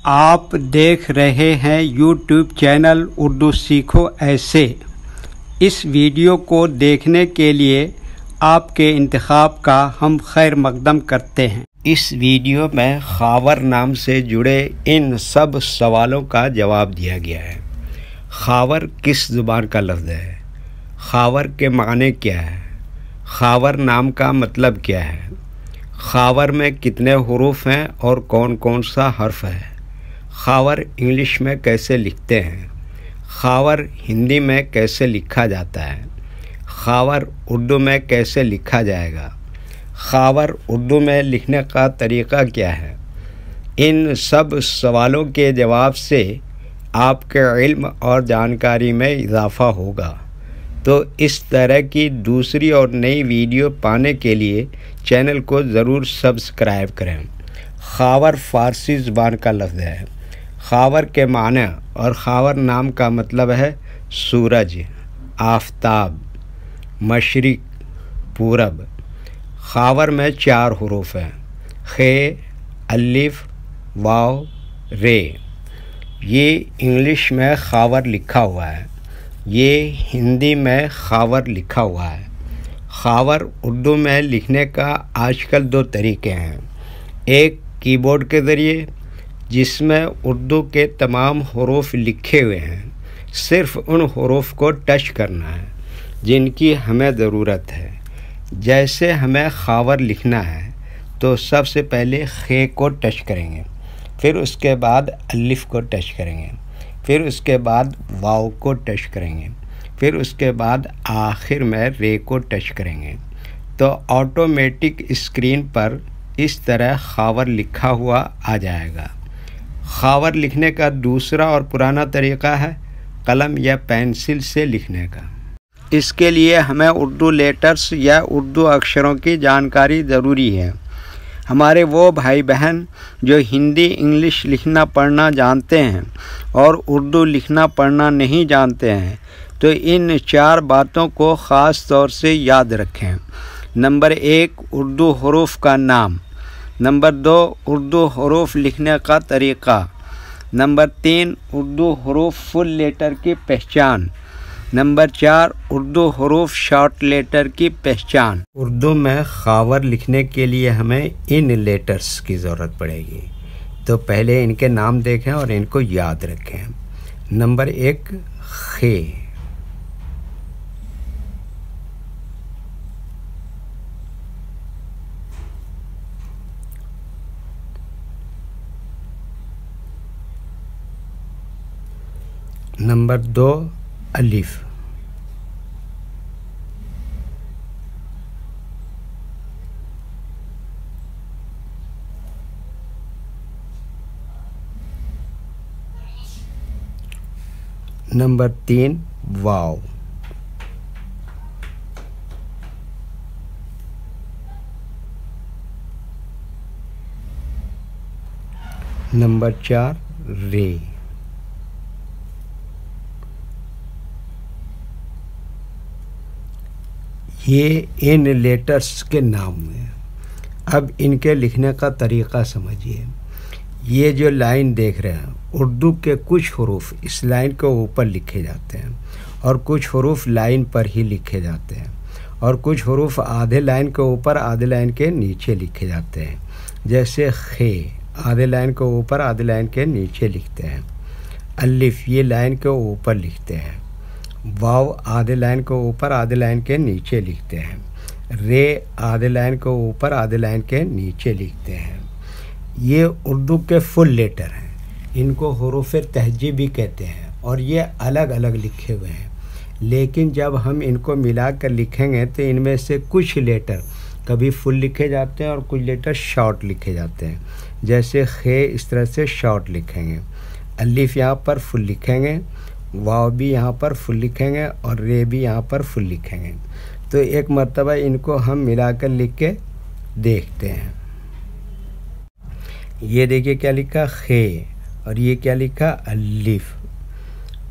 آپ دیکھ رہے ہیں یوٹیوب چینل اردو سیکھو ایسے۔ اس ویڈیو کو دیکھنے کے لیے آپ کے انتخاب کا ہم خیر مقدم کرتے ہیں۔ اس ویڈیو میں خاور نام سے جڑے ان سب سوالوں کا جواب دیا گیا ہے۔ خاور کس زبان کا لفظ ہے؟ خاور کے معنی کیا ہے؟ خاور نام کا مطلب کیا ہے؟ خاور میں کتنے حروف ہیں اور کون کون سا حرف ہے؟ خاور انگلش میں کیسے لکھتے ہیں؟ خاور ہندی میں کیسے لکھا جاتا ہے؟ خاور اردو میں کیسے لکھا جائے گا؟ خاور اردو میں لکھنے کا طریقہ کیا ہے؟ ان سب سوالوں کے جواب سے آپ کے علم اور جانکاری میں اضافہ ہوگا۔ تو اس طرح کی دوسری اور نئی ویڈیو پانے کے لیے چینل کو ضرور سبسکرائب کریں۔ خاور فارسی زبان کا لفظ ہے۔ خاور کے معنی اور خاور نام کا مطلب ہے سورج، آفتاب، مشرق، پورب۔ خاور میں 4 حروف ہیں: خ، الف، واو، رے۔ یہ انگلش میں خاور لکھا ہوا ہے، یہ ہندی میں خاور لکھا ہوا ہے۔ خاور اردو میں لکھنے کا آج کل 2 طریقے ہیں۔ ایک کی بورڈ کے ذریعے، جس میں اردو کے تمام حروف لکھے ہوئے ہیں، صرف ان حروف کو ٹچ کرنا ہے جن کی ہمیں ضرورت ہے۔ جیسے ہمیں خاور لکھنا ہے تو سب سے پہلے خ کو ٹچ کریں گے، پھر اس کے بعد الف کو ٹچ کریں گے، پھر اس کے بعد واو کو ٹچ کریں گے، پھر اس کے بعد آخر میں رے کو ٹچ کریں گے، تو آٹومیٹک اسکرین پر اس طرح خاور لکھا ہوا آ جائے گا۔ خاور لکھنے کا دوسرا اور پرانا طریقہ ہے قلم یا پینسل سے لکھنے کا۔ اس کے لیے ہمیں اردو لیٹرز یا اردو اکشروں کی جانکاری ضروری ہے۔ ہمارے وہ بھائی بہن جو ہندی انگلش لکھنا پڑھنا جانتے ہیں اور اردو لکھنا پڑھنا نہیں جانتے ہیں تو ان 4 باتوں کو خاص طور سے یاد رکھیں۔ نمبر 1، اردو حروف کا نام۔ نمبر 2، اردو حروف لکھنے کا طریقہ۔ نمبر 3، اردو حروف فل لیٹر کی پہچان۔ نمبر 4، اردو حروف شارٹ لیٹر کی پہچان۔ اردو میں خاور لکھنے کے لیے ہمیں ان لیٹرز کی ضرورت پڑے گی، تو پہلے ان کے نام دیکھیں اور ان کو یاد رکھیں۔ نمبر 1، خ۔ نمبر 2، الف۔ نمبر 3، واو۔ نمبر 4، رے۔ یہ ان لیٹرز کے نام ہیں۔ اب ان کے لکھنے کا طریقہ سمجھیے۔ یہ جو لائن دیکھ رہے ہیں، اردو کے کچھ حروف اس لائن کے اوپر لکھے جاتے ہیں اور کچھ حروف لائن پر ہی لکھے جاتے ہیں، اور کچھ حروف آدھے لائن کے اوپر آدھے لائن کے نیچے لکھے جاتے ہیں۔ جیسے خ، آدھے لائن کے اوپر آدھے لائن کے نیچے لکھتے ہیں۔ الف، یہ لائن کے اوپر لکھتے ہیں۔ واو، آدھے لائن کے اوپر آدھے لائن کے نیچے لکھتے ہیں۔ رے، آدھے لائن کے اوپر آدھے لائن کے نیچے لکھتے ہیں۔ یہ اردو کے فل لیٹر ہیں، ان کو حروف تہجی بھی کہتے ہیں، اور یہ الگ الگ لکھے ہوئے ہیں، لیکن جب ہم ان کو ملا کر لکھیں گے تو ان میں سے کچھ لیٹر کبھی فل لکھے جاتے ہیں اور کچھ لیٹر شارٹ لکھے جاتے ہیں۔ جیسے خ اس طرح سے شارٹ لکھیں گے، الف یہاں پر فل لکھیں گے، واو بھی یہاں پر فل لکھیں گے، اور رے بھی یہاں پر فل لکھیں گے۔ تو ایک مرتبہ ان کو ہم ملا کر لکھ کے دیکھتے ہیں۔ یہ دیکھیے کیا لکھا خ، اور یہ کیا لکھا الف،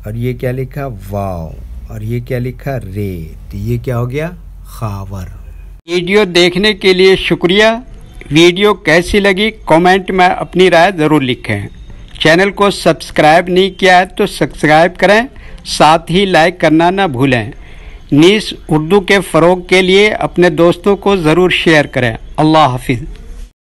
اور یہ کیا لکھا واو، اور یہ کیا لکھا رے۔ تو یہ کیا ہو گیا؟ خاور۔ ویڈیو دیکھنے کے لیے شکریہ۔ ویڈیو کیسی لگی کامنٹ میں اپنی رائے ضرور لکھیں۔ چینل کو سبسکرائب نہیں کیا ہے تو سبسکرائب کریں، ساتھ ہی لائک کرنا نہ بھولیں۔ نیز اردو کے فروغ کے لیے اپنے دوستوں کو ضرور شیئر کریں۔ اللہ حافظ۔